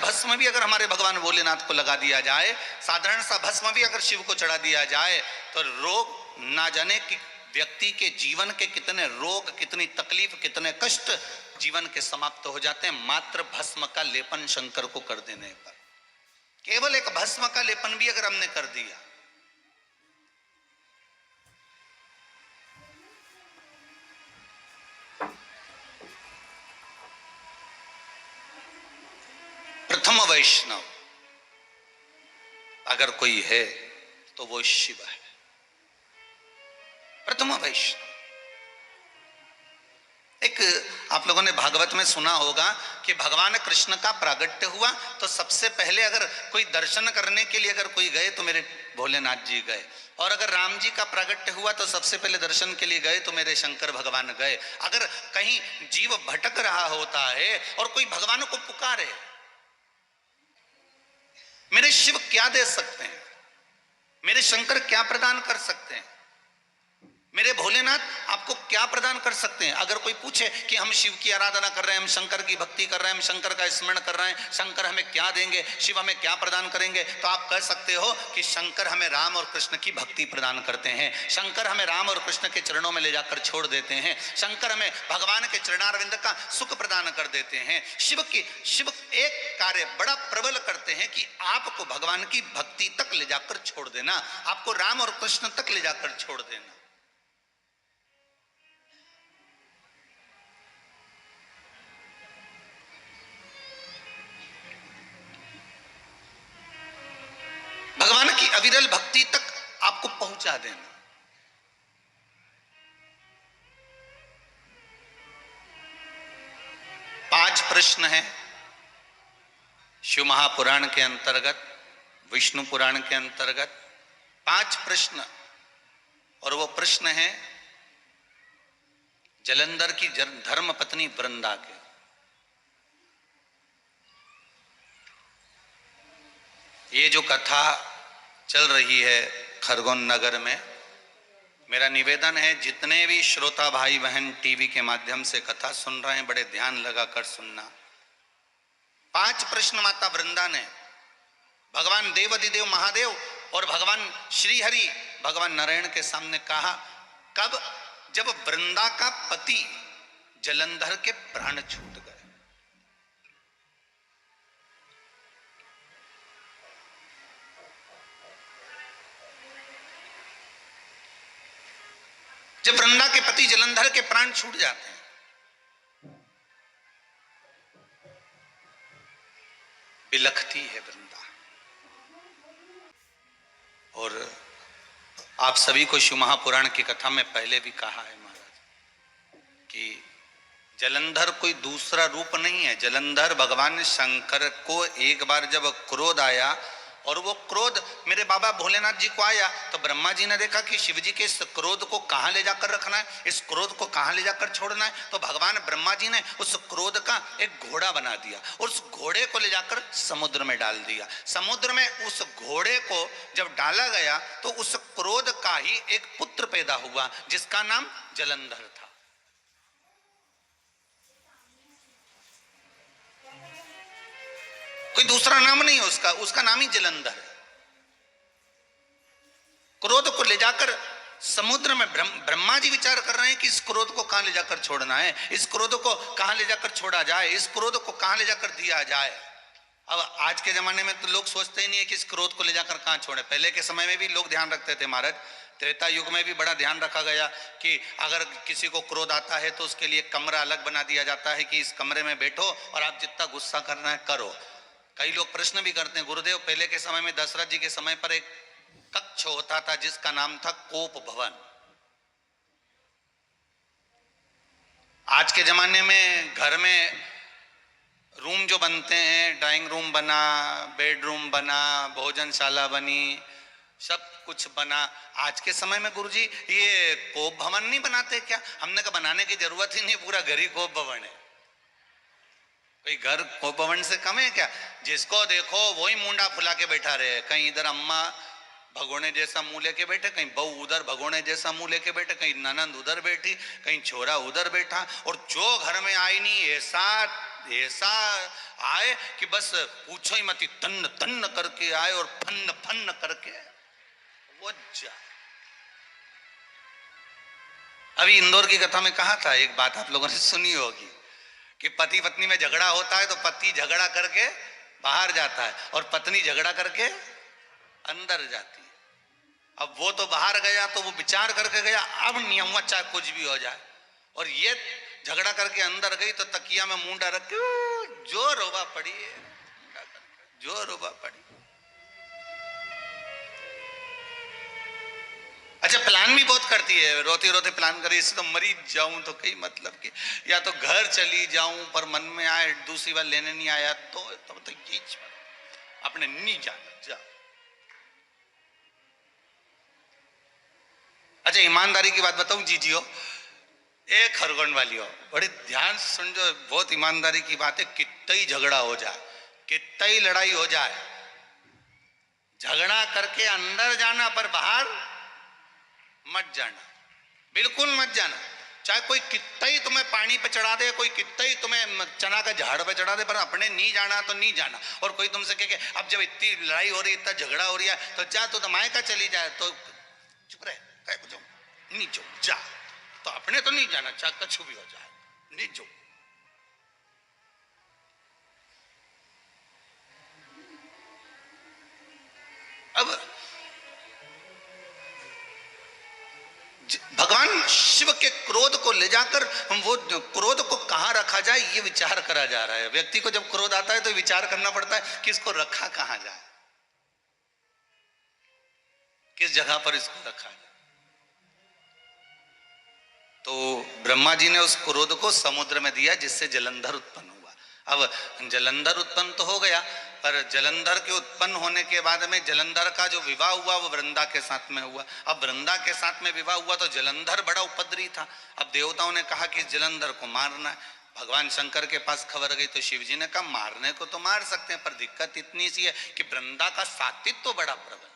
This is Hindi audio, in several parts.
भस्म भी अगर हमारे भगवान भोलेनाथ को लगा दिया जाए, साधारण सा भस्म भी अगर शिव को चढ़ा दिया जाए, तो रोग ना जाने कि व्यक्ति के जीवन के कितने रोग, कितनी तकलीफ, कितने कष्ट जीवन के समाप्त हो जाते हैं मात्र भस्म का लेपन शंकर को कर देने पर। केवल एक भस्म का लेपन भी अगर हमने कर दिया, प्रथम वैष्णव अगर कोई है तो वो शिव है, प्रथम वैष्णव। एक आप लोगों ने भागवत में सुना होगा कि भगवान कृष्ण का प्रागट्य हुआ तो सबसे पहले अगर कोई दर्शन करने के लिए अगर कोई गए तो मेरे भोलेनाथ जी गए, और अगर राम जी का प्रागट्य हुआ तो सबसे पहले दर्शन के लिए गए तो मेरे शंकर भगवान गए। अगर कहीं जीव भटक रहा होता है और कोई भगवान को पुकारे, मेरे शिव क्या दे सकते हैं, मेरे शंकर क्या प्रदान कर सकते हैं, मेरे भोलेनाथ आपको क्या प्रदान कर सकते हैं। अगर कोई पूछे कि हम शिव की आराधना कर रहे हैं, हम शंकर की भक्ति कर रहे हैं, हम शंकर का स्मरण कर रहे हैं, शंकर हमें क्या देंगे, शिव हमें क्या प्रदान करेंगे, तो आप कह सकते हो कि शंकर हमें राम और कृष्ण की भक्ति प्रदान करते हैं, शंकर हमें राम और कृष्ण के चरणों में ले जाकर छोड़ देते हैं, शंकर हमें भगवान के चरणारविंद का सुख प्रदान कर देते हैं। शिव एक कार्य बड़ा प्रबल करते हैं कि आपको भगवान की भक्ति तक ले जाकर छोड़ देना, आपको राम और कृष्ण तक ले जाकर छोड़ देना। भगवान की अविरल भक्ति तक आपको पहुंचा देना। पांच प्रश्न हैं शिव महापुराण के अंतर्गत, विष्णु पुराण के अंतर्गत 5 प्रश्न, और वो प्रश्न है जलंधर की धर्म पत्नी वृंदा के। ये जो कथा चल रही है खरगोन नगर में, मेरा निवेदन है जितने भी श्रोता भाई बहन टीवी के माध्यम से कथा सुन रहे हैं, बड़े ध्यान लगाकर सुनना। 5 प्रश्न माता वृंदा ने भगवान देवाधिदेव महादेव और भगवान श्रीहरि भगवान नारायण के सामने कहा। कब? जब वृंदा का पति जलंधर के प्राण छूट गए। जब वृंदा के पति जलंधर के प्राण छूट जाते हैं, बिलखती है वृंदा। और आप सभी को शिव महापुराण की कथा में पहले भी कहा है महाराज कि जलंधर कोई दूसरा रूप नहीं है। जलंधर भगवान शंकर को एक बार जब क्रोध आया, और वो क्रोध मेरे बाबा भोलेनाथ जी को आया, तो ब्रह्मा जी ने देखा कि शिव जी के इस क्रोध को कहाँ ले जाकर रखना है, इस क्रोध को कहाँ ले जाकर छोड़ना है। तो भगवान ब्रह्मा जी ने उस क्रोध का एक घोड़ा बना दिया, और उस घोड़े को ले जाकर समुद्र में डाल दिया। समुद्र में उस घोड़े को जब डाला गया तो उस क्रोध का ही एक पुत्र पैदा हुआ जिसका नाम जलंधर था। कोई दूसरा नाम नहीं है उसका, उसका नाम ही जलंधर है। क्रोध को ले जाकर समुद्र में ब्रह्मा जी विचार कर रहे हैं कि इस क्रोध को कहां ले जाकर छोड़ना है, इस क्रोध को कहां ले जाकर छोड़ा जाए, इस क्रोध को कहां ले जाकर दिया जाए। अब आज के जमाने में तो लोग सोचते ही नहीं है कि इस क्रोध को ले जाकर कहां छोड़े। पहले के समय में भी लोग ध्यान रखते थे महाराज, त्रेता युग में भी बड़ा ध्यान रखा गया कि अगर किसी को क्रोध आता है तो उसके लिए कमरा अलग बना दिया जाता है कि इस कमरे में बैठो और आप जितना गुस्सा करना है करो। कई लोग प्रश्न भी करते हैं, गुरुदेव पहले के समय में दशरथ जी के समय पर एक कक्ष होता था जिसका नाम था कोप भवन। आज के जमाने में घर में रूम जो बनते हैं, ड्राइंग रूम बना, बेडरूम बना, भोजनशाला बनी, सब कुछ बना। आज के समय में गुरुजी ये कोप भवन नहीं बनाते क्या? हमने कहा बनाने की जरूरत ही नहीं, पूरा घर ही कोप भवन है। कोई घर कोप भवन से कम है क्या? जिसको देखो वही मुंडा फुला के बैठा रहे, कहीं इधर अम्मा भगोने जैसा मुंह लेके बैठे, कहीं बहू उधर भगोने जैसा मुंह लेके बैठे, कहीं ननंद उधर बैठी, कहीं छोरा उधर बैठा, और जो घर में आई नहीं ऐसा ऐसा आए कि बस पूछो ही मत, तन्न तन्न करके आए और फन्न फन्न करके वो जाए। अभी इंदौर की कथा में कहा था, एक बात आप लोगों ने सुनी होगी कि पति पत्नी में झगड़ा होता है तो पति झगड़ा करके बाहर जाता है और पत्नी झगड़ा करके अंदर जाती है। अब वो तो बाहर गया तो वो विचार करके गया, अब नहीं हुआ चाहे कुछ भी हो जाए, और ये झगड़ा करके अंदर गई तो तकिया में मुंडा रख के जो रोबा पड़ी है, जो रोबा पड़ी। अच्छा, प्लान भी बहुत करती है, रोते रोते प्लान करी, इससे तो मरी जाऊं तो कई मतलब कि या तो घर चली जाऊं, पर मन में आए दूसरी बार लेने नहीं आया तो तब तो ये अपने नहीं जाना जा। अच्छा, ईमानदारी की बात बताऊं जीजियो, एक खरगोन वाली हो, बड़ी ध्यान से सुन, जो बहुत ईमानदारी की बात है, कितना ही झगड़ा हो जाए, कितना ही लड़ाई हो जाए, झगड़ा करके अंदर जाना पर बाहर मत जाना, बिल्कुल मत जाना। चाहे कोई कितना ही तुम्हें पानी पे चढ़ा दे, कोई कितना ही तुम्हें चना का झाड़ पे चढ़ा दे, पर अपने नहीं जाना तो नहीं जाना। और कोई तुमसे कहे अब जब इतनी लड़ाई हो रही है, इतना झगड़ा हो रही है, तो जा तो मायका चली जाए, तो चुप रहे, नहीं जाओ जा, तो अपने तो नहीं जाना, चाहे कुछ भी हो जाए, नहीं जाओ। अब भगवान शिव के क्रोध को ले जाकर वो क्रोध को कहां रखा जाए, ये विचार करा जा रहा है। व्यक्ति को जब क्रोध आता है तो विचार करना पड़ता है कि इसको रखा कहां जाए, किस जगह पर इसको रखा जाए। तो ब्रह्मा जी ने उस क्रोध को समुद्र में दिया, जिससे जलंधर उत्पन्न हुआ। अब जलंधर उत्पन्न तो हो गया, पर जलंधर के उत्पन्न होने के बाद में जलंधर का जो विवाह हुआ वो वृंदा के साथ में हुआ। अब वृंदा के साथ में विवाह हुआ तो जलंधर बड़ा उपद्रवी था। अब देवताओं ने कहा कि जलंधर को मारना है। भगवान शंकर के पास खबर गई तो शिव जी ने कहा मारने को तो मार सकते हैं, पर दिक्कत इतनी सी है कि वृंदा का सात्वित्व तो बड़ा प्रबल,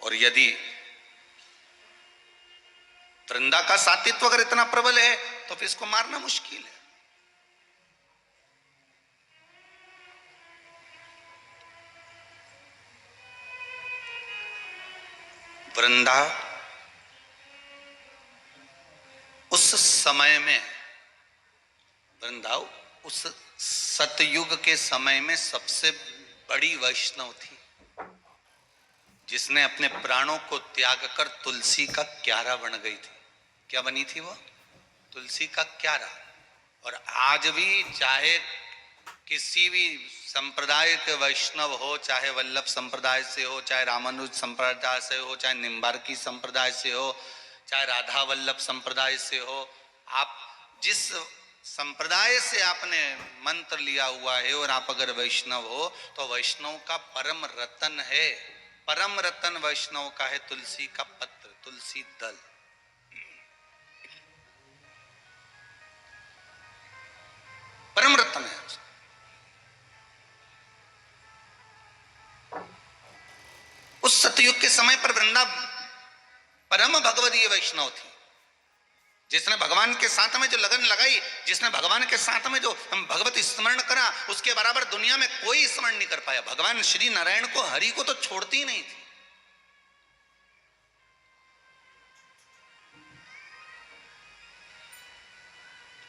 और यदि वृंदा का सात्वित्व अगर इतना प्रबल है तो फिर इसको मारना मुश्किल है। वृंदा उस समय में, वृंदा उस सतयुग के समय में सबसे बड़ी वैष्णव थी, जिसने अपने प्राणों को त्याग कर तुलसी का क्यारा बन गई थी। क्या बनी थी वो? तुलसी का क्यारा। और आज भी चाहे किसी भी संप्रदाय के वैष्णव हो, चाहे वल्लभ संप्रदाय से हो, चाहे रामानुज संप्रदाय से हो, चाहे निम्बार्की संप्रदाय से हो, चाहे राधा वल्लभ संप्रदाय से हो, आप जिस संप्रदाय से आपने मंत्र लिया हुआ है और आप अगर वैष्णव हो तो वैष्णव का परम रतन है, परम रतन वैष्णव का है तुलसी का पत्र, तुलसी दल। परम रतन है। उस सतयुग के समय पर वृंदा परम भगवदीय वैष्णव थी, जिसने भगवान के साथ में जो लगन लगाई, जिसने भगवान के साथ में जो भगवत स्मरण करा, उसके बराबर दुनिया में कोई स्मरण नहीं कर पाया। भगवान श्री नारायण को, हरि को तो छोड़ती ही नहीं थी।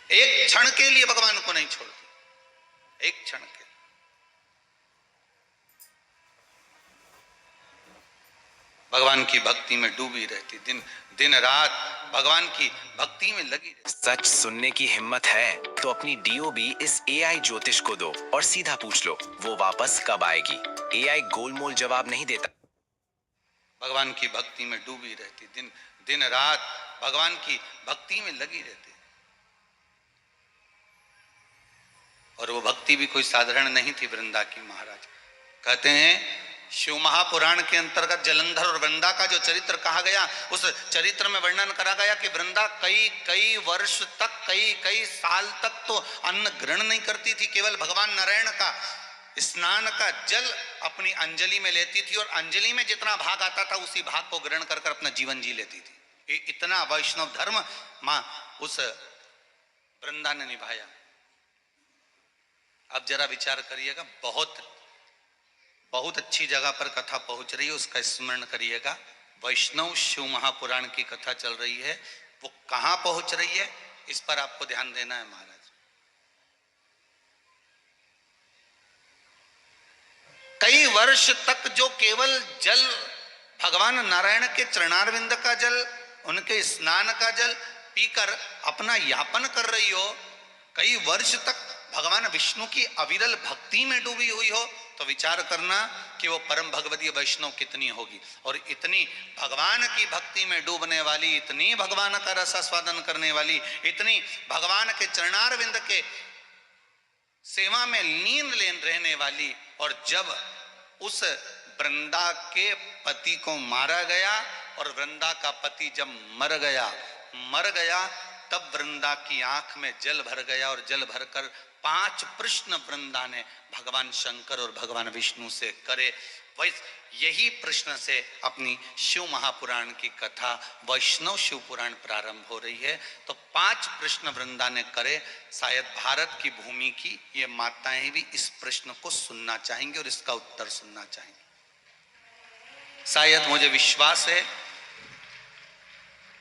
एक क्षण के लिए भगवान को नहीं छोड़ती, एक क्षण के। भगवान की भक्ति में डूबी रहती, दिन दिन रात भगवान की भक्ति में लगी रहती। सच सुनने की हिम्मत है तो अपनी डीओबी इस एआई ज्योतिष को दो और सीधा पूछ लो वो वापस कब आएगी। एआई गोलमोल जवाब नहीं देता। भगवान की भक्ति में डूबी रहती, दिन दिन रात भगवान की भक्ति में लगी रहती। और वो भक्ति भी कोई साधारण नहीं थी वृंदा की। महाराज कहते हैं शिव महापुराण के अंतर्गत जलंधर और वृंदा का जो चरित्र कहा गया, उस चरित्र में वर्णन करा गया कि वृंदा कई कई वर्ष तक, कई साल तक तो अन्न ग्रहण नहीं करती थी, केवल भगवान नारायण का स्नान का जल अपनी अंजलि में लेती थी और अंजलि में जितना भाग आता था उसी भाग को ग्रहण कर अपना जीवन जी लेती थी। इतना वैष्णव धर्म मां उस वृंदा ने निभाया। अब जरा विचार करिएगा, बहुत बहुत अच्छी जगह पर कथा पहुंच रही है, उसका स्मरण करिएगा। वैष्णव शिव महापुराण की कथा चल रही है, वो कहां पहुंच रही है इस पर आपको ध्यान देना है महाराज। कई वर्ष तक जो केवल जल भगवान नारायण के चरणारविंद का जल, उनके स्नान का जल पीकर अपना यापन कर रही हो, कई वर्ष तक भगवान विष्णु की अविरल भक्ति में डूबी हुई हो, तो विचार करना कि वो परम भगवतीय वैष्णव कितनी होगी। और इतनी भगवान की भक्ति में डूबने वाली, इतनी भगवान का रसास्वादन करने वाली, इतनी भगवान के चरणारविंद के सेवा में लीन रहने वाली, और जब उस वृंदा के पति को मारा गया और वृंदा का पति जब मर गया तब वृंदा की आंख में जल भर गया, और जल भरकर 5 प्रश्न वृंदा ने भगवान शंकर और भगवान विष्णु से करे। यही प्रश्न से अपनी शिव महापुराण की कथा वैष्णव शिव पुराण प्रारंभ हो रही है। तो 5 प्रश्न वृंदा ने करे। शायद भारत की भूमि की ये माताएं भी इस प्रश्न को सुनना चाहेंगे और इसका उत्तर सुनना चाहेंगे। शायद, मुझे विश्वास है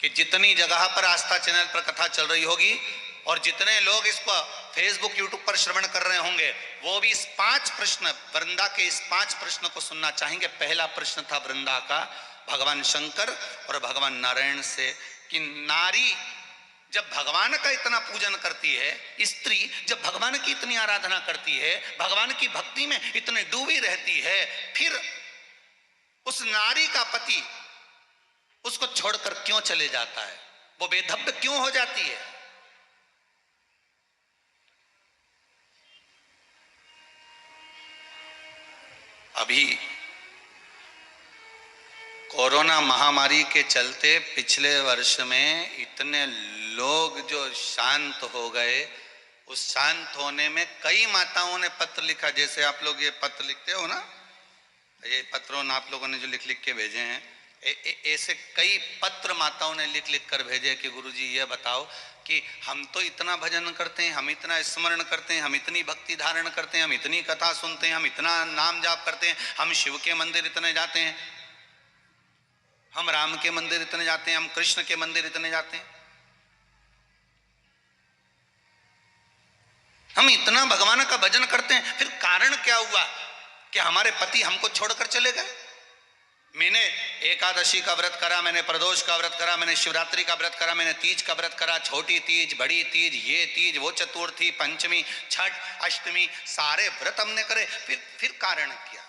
कि जितनी जगह पर आस्था चैनल पर कथा चल रही होगी और जितने लोग इसको फेसबुक यूट्यूब पर श्रवण कर रहे होंगे, वो भी इस 5 प्रश्न, वृंदा के इस 5 प्रश्न को सुनना चाहेंगे। पहला प्रश्न था वृंदा का भगवान शंकर और भगवान नारायण से कि नारी जब भगवान का इतना पूजन करती है, स्त्री जब भगवान की इतनी आराधना करती है, भगवान की भक्ति में इतने डूबी रहती है, फिर उस नारी का पति उसको छोड़कर क्यों चले जाता है? वो बेधब्य क्यों हो जाती है? अभी कोरोना महामारी के चलते पिछले वर्ष में इतने लोग जो शांत हो गए, उस शांत होने में कई माताओं ने पत्र लिखा। जैसे आप लोग ये पत्र लिखते हो ना, ये पत्रों आप लोगों ने जो लिख लिख के भेजे हैं, ऐसे कई पत्र माताओं ने लिख लिख कर भेजे कि गुरुजी ये बताओ कि हम तो इतना भजन करते हैं, हम इतना स्मरण करते हैं, हम इतनी भक्ति धारण करते हैं, हम इतनी कथा सुनते हैं, हम इतना नाम जाप करते हैं, हम शिव के मंदिर इतने जाते हैं, हम राम के मंदिर इतने जाते हैं, हम कृष्ण के मंदिर इतने जाते हैं, हम इतना भगवान का भजन करते हैं, फिर कारण क्या हुआ कि हमारे पति हमको छोड़कर चले गए? मैंने एकादशी का व्रत करा, मैंने प्रदोष का व्रत करा, मैंने शिवरात्रि का व्रत करा, मैंने तीज का व्रत करा, छोटी तीज, बड़ी तीज, ये तीज, वो चतुर्थी, पंचमी, छठ, अष्टमी, सारे व्रत हमने करे, फिर कारण क्या?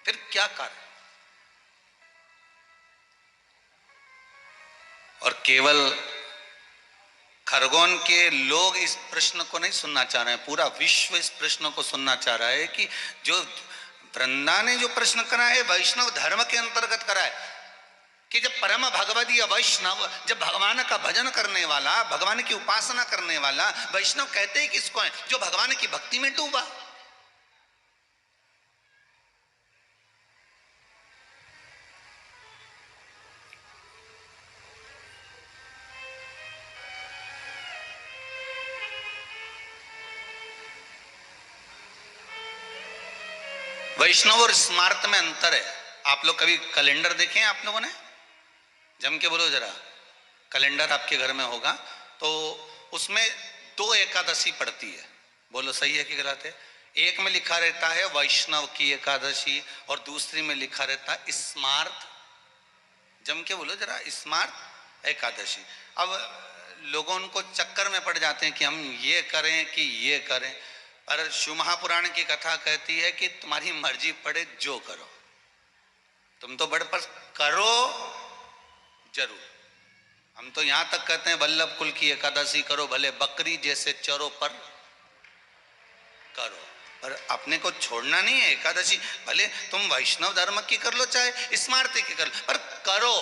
फिर क्या कारण? और केवल खरगोन के लोग इस प्रश्न को नहीं सुनना चाह रहे हैं, पूरा विश्व इस प्रश्न को सुनना चाह रहा है कि जो वृंदा ने जो प्रश्न करा है वैष्णव धर्म के अंतर्गत करा है कि जब परम भगवदीय वैष्णव, जब भगवान का भजन करने वाला, भगवान की उपासना करने वाला वैष्णव कहते हैं किसको है? जो भगवान की भक्ति में डूबा। वैष्णव और स्मार्त में अंतर है। आप लोग कभी कैलेंडर देखे हैं? आप लोगों ने जम के बोलो जरा। कैलेंडर आपके घर में होगा तो उसमें 2 एकादशी पड़ती है। बोलो सही है कि गलत है? एक में लिखा रहता है वैष्णव की एकादशी और दूसरी में लिखा रहता है स्मार्त। जम के बोलो जरा, स्मार्त एकादशी। अब लोगों उनको चक्कर में पड़ जाते हैं कि हम ये करें कि ये करें, पर शिव महापुराण की कथा कहती है कि तुम्हारी मर्जी पड़े जो करो, तुम तो बड़े पर करो जरूर। हम तो यहां तक कहते हैं वल्लभ कुल की एकादशी करो, भले बकरी जैसे चरो पर करो, पर अपने को छोड़ना नहीं है। एकादशी भले तुम वैष्णव धर्म की कर लो चाहे स्मार्ती की कर लो, पर करो।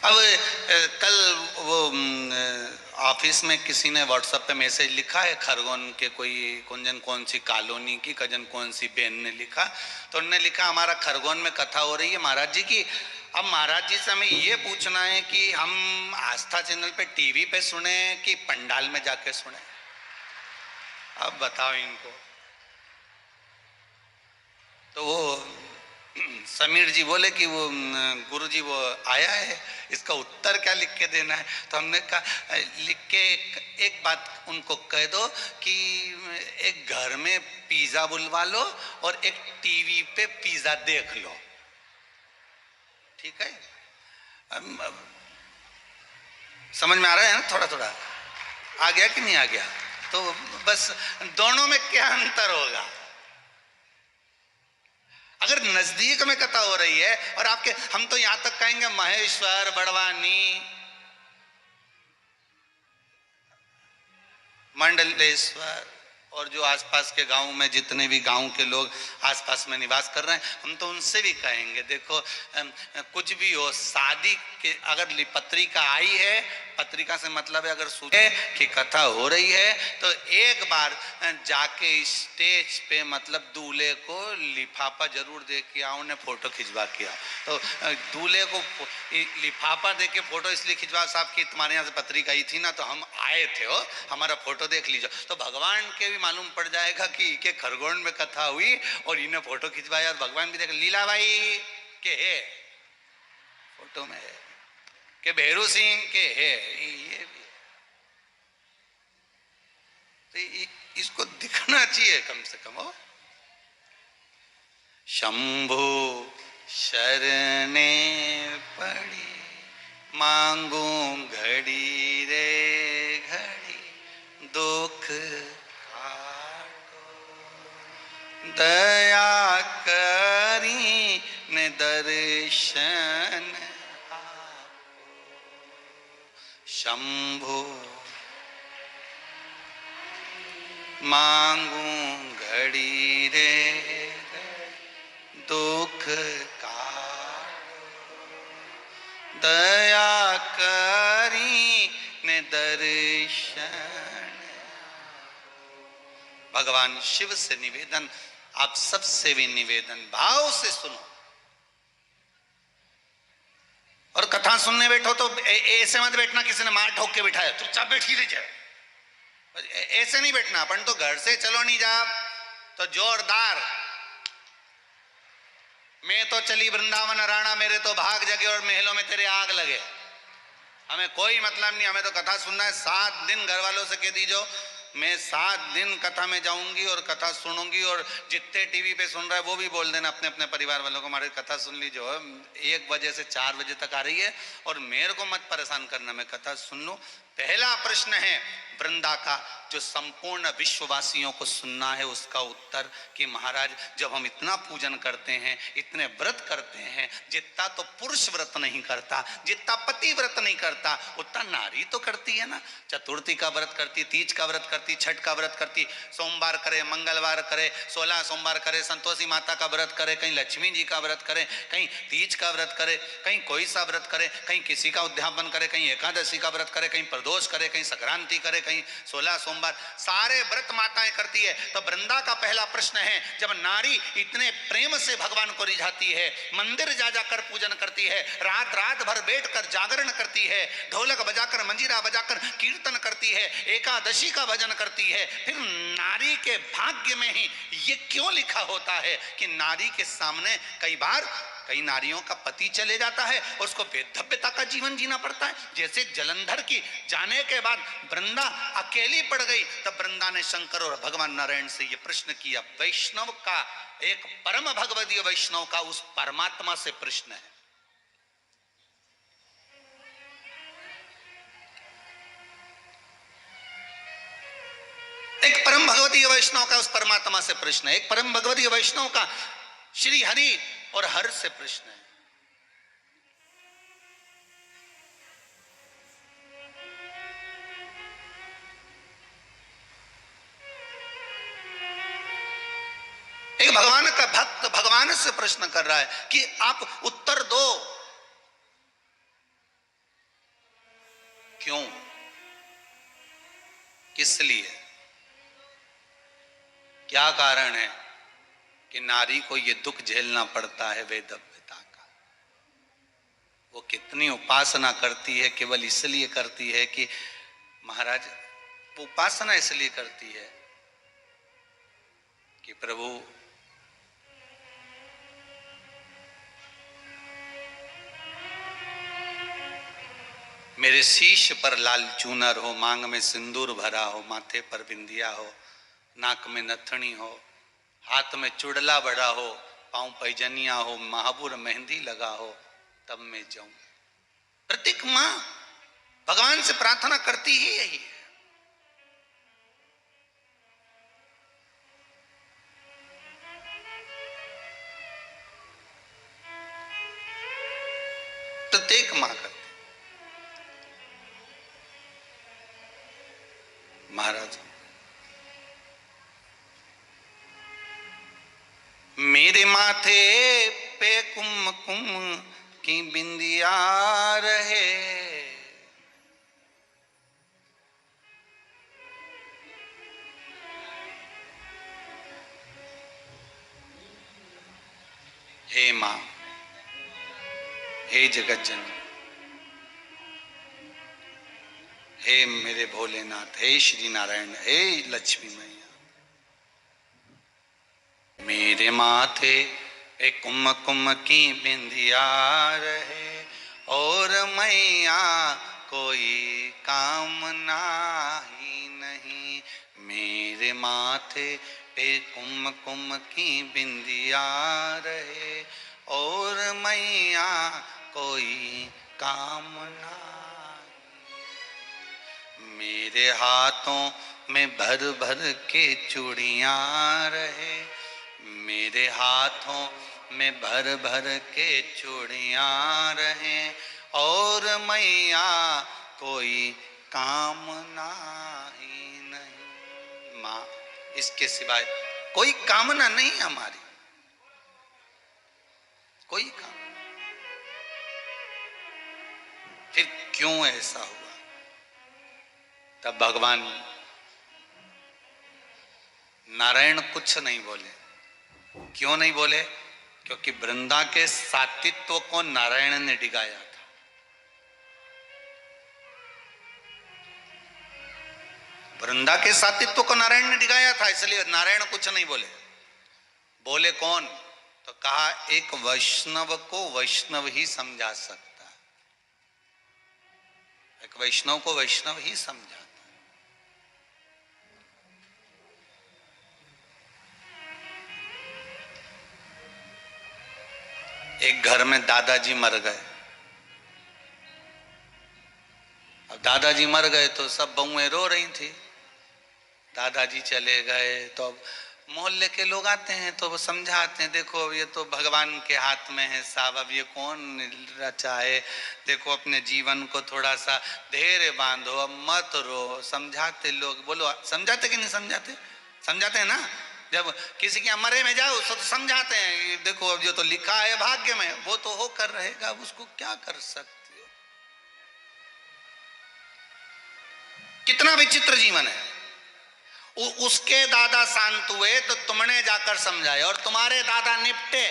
अब कल वो ऑफिस में किसी ने व्हाट्सएप पे मैसेज लिखा है, खरगोन के कोई कुंजन कौन सी कॉलोनी की कजन कौन सी बहन ने लिखा, तो उन्होंने लिखा हमारा खरगोन में कथा हो रही है महाराज जी की। अब महाराज जी से हमें ये पूछना है कि हम आस्था चैनल पे टीवी पे सुने कि पंडाल में जाके सुने। अब बताओ इनको। तो वो समीर जी बोले कि वो गुरु जी वो आया है, इसका उत्तर क्या लिख के देना है। तो हमने कहा लिख के एक बात उनको कह दो कि एक घर में पिज्जा बुलवा लो और एक टीवी पे पिज्जा देख लो, ठीक है। समझ में आ रहा है ना, थोड़ा थोड़ा आ गया कि नहीं आ गया। तो बस दोनों में क्या अंतर होगा। अगर नजदीक में कथा हो रही है और आपके, हम तो यहां तक कहेंगे महेश्वर, बड़वानी, मंडलेश्वर और जो आसपास के गांव में जितने भी गांव के लोग आसपास में निवास कर रहे हैं, हम तो उनसे भी कहेंगे देखो कुछ भी हो, शादी के अगर पत्रिका आई है, पत्रिका से मतलब है अगर सूचे कि कथा हो रही है तो एक बार जाके स्टेज पे मतलब दूल्हे को लिफाफा जरूर दे के आओ, उन्हें फोटो खिंचवा के आओ। तो दूल्हे को लिफाफा दे के फोटो इसलिए खिंचवा, साहब की तुम्हारे यहाँ से पत्रिका आई थी ना तो हम आए थे, हो हमारा फोटो देख लीजिए। तो भगवान के भी मालूम पड़ जाएगा कि के खरगोन में कथा हुई और इन्हें फोटो खिंचवाया और भगवान भी देख, लीला भाई के है फोटो में है, के भैरू सिंह के है, ये भी तो इसको दिखना चाहिए कम से कम। हो शंभु शरणे पड़ी मांगू घड़ी रे घड़ी दुख दया करी ने दर्शन शंभु मांगू घड़ी रे दुख का दया करी ने दर्शन। भगवान शिव से निवेदन, आप सबसे भी निवेदन, भाव से सुनो। और कथा सुनने बैठो तो ऐसे मत बैठना किसी ने मार ठोक के बिठाया चुपचाप बैठी रह जाए, ऐसे नहीं बैठना। अपन तो घर से चलो नहीं जा तो जोरदार, मैं तो चली वृंदावन राणा मेरे तो भाग जगे और महलों में तेरे आग लगे। हमें कोई मतलब नहीं, हमें तो कथा सुनना है। 7 दिन घर वालों से कह दीजो मैं 7 दिन कथा में जाऊंगी और कथा सुनूंगी, और जितने टीवी पे सुन रहा है वो भी बोल देना अपने अपने परिवार वालों को, हमारी कथा सुन लीजिए 1 बजे से 4 बजे तक आ रही है और मेरे को मत परेशान करना, मैं कथा सुन लूं। पहला प्रश्न है वृंदा का, जो संपूर्ण विश्ववासियों को सुनना है, उसका उत्तर कि महाराज जब हम इतना पूजन करते हैं, इतने व्रत करते हैं, जितना तो पुरुष व्रत नहीं करता, जितना पति व्रत नहीं करता, उतना नारी तो करती है ना। चतुर्थी का व्रत करती, तीज का व्रत करती, छठ का व्रत करती, सोमवार करे, मंगलवार करे, 16 सोमवार करे, संतोषी माता का व्रत करे, कहीं लक्ष्मी जी का व्रत करे, कहीं तीज का व्रत करे, कहीं कोई सा व्रत करे, कहीं किसी का उद्यापन करे, कहीं एकादशी का व्रत करे, कहीं प्रदोष करे, कहीं संक्रांति करे, कहीं 16 सोमवार, सारे व्रत माताएं करती है। तो वृंदा का पहला प्रश्न है, जब नारी इतने प्रेम से भगवान को रिझाती है, मंदिर जा जाकर पूजन करती है, रात रात भर बैठकर जागरण करती है, ढोलक बजाकर मंजीरा बजाकर कीर्तन करती है, एकादशी का भजन करती है, फिर नारी के भाग्य में ही ये क्यों लिखा होता है कि नारी के सामने कई बार कई नारियों का पति चले जाता है, उसको बेधव्यता का जीवन जीना पड़ता है। जैसे जलंधर की जाने के बाद वृंदा अकेली पड़ गई, तब वृंदा ने शंकर और भगवान नारायण से यह प्रश्न किया। वैष्णव का, एक परम भगवदीय वैष्णव का उस परमात्मा से प्रश्न है। एक परम भगवदीय वैष्णव का उस परमात्मा से प्रश्न है, एक परम भगवदीय वैष्णव का श्री हरि और हर से प्रश्न है। एक भगवान का भक्त भगवान से प्रश्न कर रहा है कि आप उत्तर दो। क्यों? इसलिए। क्या कारण है कि नारी को ये दुख झेलना पड़ता है वेदव्यता का? वो कितनी उपासना करती है, केवल इसलिए करती है कि महाराज, वो उपासना इसलिए करती है कि प्रभु मेरे शीश पर लाल चूनर हो, मांग में सिंदूर भरा हो, माथे पर बिंदिया हो, नाक में नथनी हो, हाथ में चुड़ला बड़ा हो, पांव पैजनिया हो, महापुर मेहंदी लगा हो, तब मैं जाऊं। प्रत्येक मां भगवान से प्रार्थना करती ही यही है। प्रत्येक मां करती। महाराज, मेरे माथे पे कुमकुम की बिंदिया रहे, हे मां, हे जगत जननी, हे मेरे भोलेनाथ, हे श्री नारायण, हे लक्ष्मी मैया, मेरे माथे पे कुमकुम की बिंदिया रहे और मैया कोई कामना ही नहीं। मेरे माथे पे कुमकुम की बिंदिया रहे और मैया कोई कामना। मेरे हाथों में भर भर के चूड़ियां रहे, मेरे हाथों में भर भर के चूड़ियां रहे और मैया कोई कामना ही नहीं। माँ, इसके सिवाय कोई कामना नहीं हमारी, कोई कामना। फिर क्यों ऐसा हुआ? तब भगवान नारायण कुछ नहीं बोले। क्यों नहीं बोले? क्योंकि वृंदा के सातित्व को नारायण ने डिगाया था। वृंदा के सातित्व को नारायण ने डिगाया था, इसलिए नारायण कुछ नहीं बोले। बोले कौन? तो कहा एक वैष्णव को वैष्णव ही समझा सकता है, एक वैष्णव को वैष्णव ही समझाता है। एक घर में दादाजी मर गए। अब दादाजी मर गए तो सब बहुएं रो रही थी। दादाजी चले गए तो अब मोहल्ले के लोग आते हैं तो वो समझाते हैं, देखो अब ये तो भगवान के हाथ में है साहब, अब ये कौन रचा है, देखो अपने जीवन को थोड़ा सा धैर्य बांधो, अब मत रो। समझाते लोग, बोलो समझाते कि नहीं समझाते? समझाते हैं ना। जब किसी के मरे में जाओ तो समझाते हैं, देखो अब जो तो लिखा है भाग्य में वो तो होकर रहेगा, अब उसको क्या कर सकते हो। कितना विचित्र जीवन है। उसके दादा शांत हुए तो तुमने जाकर समझाए और तुम्हारे दादा निपटे।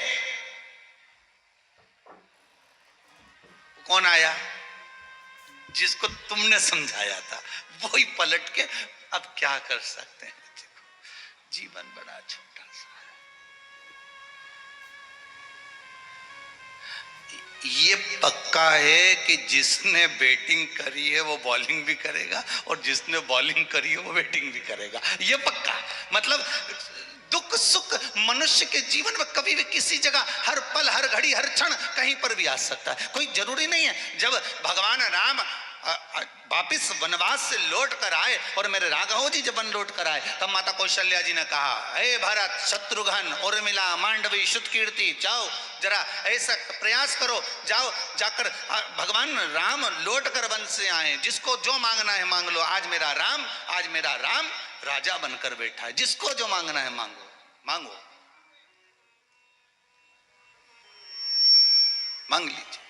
कौन आया? जिसको तुमने समझाया था वही पलट के। अब क्या कर सकते हैं? जीवन बड़ा छोटा सा है। ये पक्का है कि जिसने बैटिंग करी है वो बॉलिंग भी करेगा और जिसने बॉलिंग करी है वो बैटिंग भी करेगा, ये पक्का। मतलब दुख सुख मनुष्य के जीवन में कभी भी किसी जगह, हर पल हर घड़ी हर क्षण कहीं पर भी आ सकता है। कोई जरूरी नहीं है। जब भगवान राम वापिस वनवास से लौट कर आए और मेरे राघव जी जब वन लौट कर आए तब माता कौशल्या जी ने कहा, हे भरत शत्रुघ्न उर्मिला मांडवी श्रुतकीर्ति, जाओ जरा ऐसा प्रयास करो, जाओ जाकर भगवान राम लौट कर वन से आए, जिसको जो मांगना है मांग लो। आज मेरा राम राजा बनकर बैठा है, जिसको जो मांगना है मांगो मांगो, मांग लीजिए।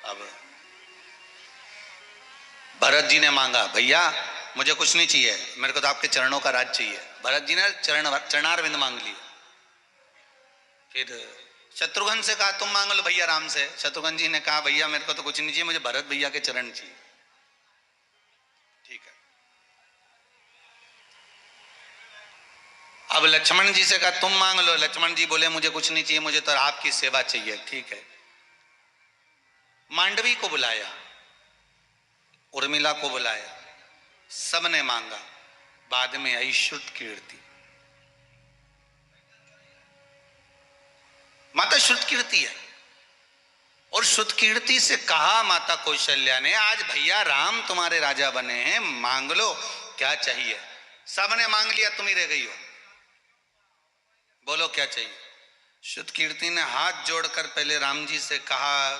अब भरत जी ने मांगा, भैया मुझे कुछ नहीं चाहिए, मेरे को तो आपके चरणों का राज चाहिए। भरत जी ने चरणारविंद मांग लिए। फिर शत्रुघ्न से कहा तुम मांग लो भैया राम से। शत्रुघ्न जी ने कहा भैया मेरे को तो कुछ नहीं चाहिए, मुझे भरत भैया के चरण चाहिए। ठीक है। अब लक्ष्मण जी से कहा तुम मांग लो। लक्ष्मण जी बोले मुझे कुछ नहीं चाहिए, मुझे तो आपकी सेवा चाहिए। ठीक है। मांडवी को बुलाया, उर्मिला को बुलाया, सबने मांगा। बाद में आई श्रुत कीर्ति। माता श्रुत कीर्ति है, और श्रुत कीर्ति से कहा माता कौशल्या ने, आज भैया राम तुम्हारे राजा बने हैं, मांग लो क्या चाहिए। सबने मांग लिया, तुम ही रह गई हो, बोलो क्या चाहिए। श्रुत कीर्ति ने हाथ जोड़कर पहले राम जी से कहा,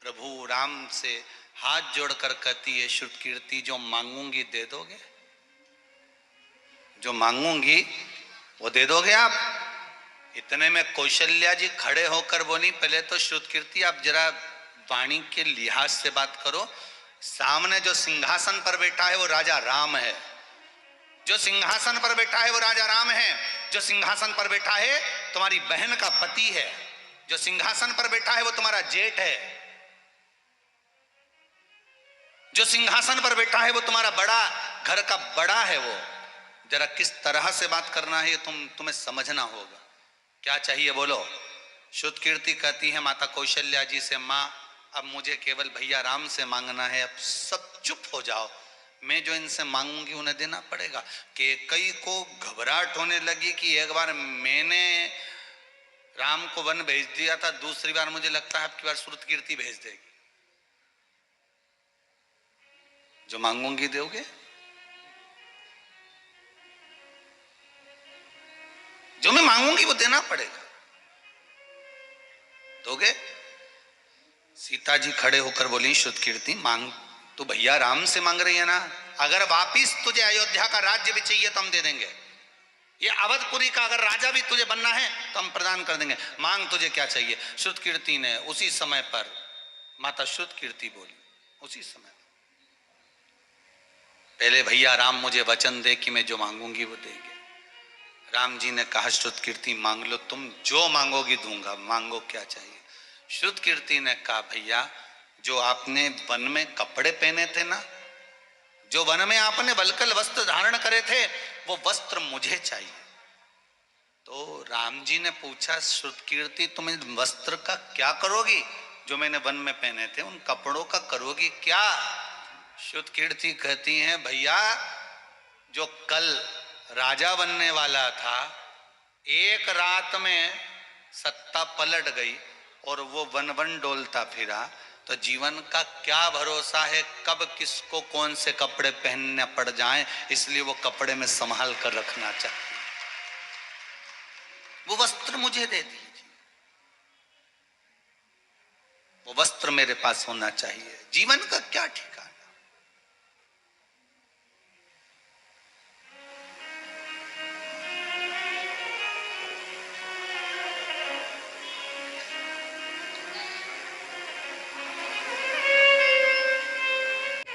प्रभु राम से हाथ जोड़कर कहती है श्रुत कीर्ति, जो मांगूंगी दे दोगे, जो मांगूंगी वो दे दोगे आप। इतने में कौशल्या जी खड़े होकर बोली, पहले तो श्रुत कीर्ति आप जरा वाणी के लिहाज से बात करो, सामने जो सिंहासन पर बैठा है वो राजा राम है, जो सिंहासन पर बैठा है वो राजा राम है, जो सिंहासन पर बैठा है तुम्हारी बहन का पति है, जो सिंहासन पर बैठा है वो तुम्हारा जेठ है, जो सिंहासन पर बैठा है वो तुम्हारा बड़ा घर का बड़ा है। वो जरा किस तरह से बात करना है तुम्हें समझना होगा। क्या चाहिए बोलो। श्रुत कीर्ति कहती है माता कौशल्या जी से, माँ अब मुझे केवल भैया राम से मांगना है, अब सब चुप हो जाओ, मैं जो इनसे मांगूंगी उन्हें देना पड़ेगा। कि कई को घबराहट होने लगी कि एक बार मैंने राम को वन भेज दिया था, दूसरी बार मुझे लगता है अब की बार श्रुत कीर्ति भेज देगी। जो मांगूंगी दोगे, जो मैं मांगूंगी वो देना पड़ेगा, दोगे। सीता जी खड़े होकर बोली, श्रुत कीर्ति मांग तो भैया राम से मांग रही है ना, अगर वापिस तुझे अयोध्या का राज्य भी चाहिए तो हम दे देंगे, ये अवधपुरी का अगर राजा भी तुझे बनना है तो हम प्रदान कर देंगे, मांग तुझे क्या चाहिए। श्रुत कीर्ति ने उसी समय पर, माता श्रुत कीर्ति बोली उसी समय, पहले भैया राम मुझे वचन दे कि मैं जो मांगूंगी वो देंगे। राम जी ने कहा श्रुत कीर्ति मांग लो, तुम जो मांगोगी दूंगा, मांगो क्या चाहिए। श्रुत कीर्ति ने कहा भैया जो आपने वन में कपड़े पहने थे ना, जो वन में आपने वल्कल वस्त्र धारण करे थे, वो वस्त्र मुझे चाहिए। तो राम जी ने पूछा श्रुत कीर्ति तुम इन वस्त्र का क्या करोगी, जो मैंने वन में पहने थे उन कपड़ों का करोगी क्या। श्रुत कीर्ति कहती हैं भैया जो कल राजा बनने वाला था, एक रात में सत्ता पलट गई और वो वन वन डोलता फिरा, तो जीवन का क्या भरोसा है कब किसको कौन से कपड़े पहनने पड़ जाएं, इसलिए वो कपड़े में संभाल कर रखना चाहिए। वो वस्त्र मुझे दे दीजिए, वो वस्त्र मेरे पास होना चाहिए। जीवन का क्या ठिकाना।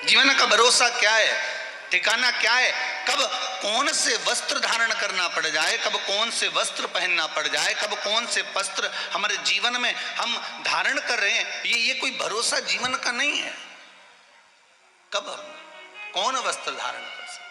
जीवन का भरोसा क्या है, ठिकाना क्या है, कब कौन से वस्त्र धारण करना पड़ जाए, कब कौन से वस्त्र पहनना पड़ जाए, कब कौन से वस्त्र हमारे जीवन में हम धारण कर रहे हैं, ये कोई भरोसा जीवन का नहीं है। कब कौन वस्त्र धारण कर सकते।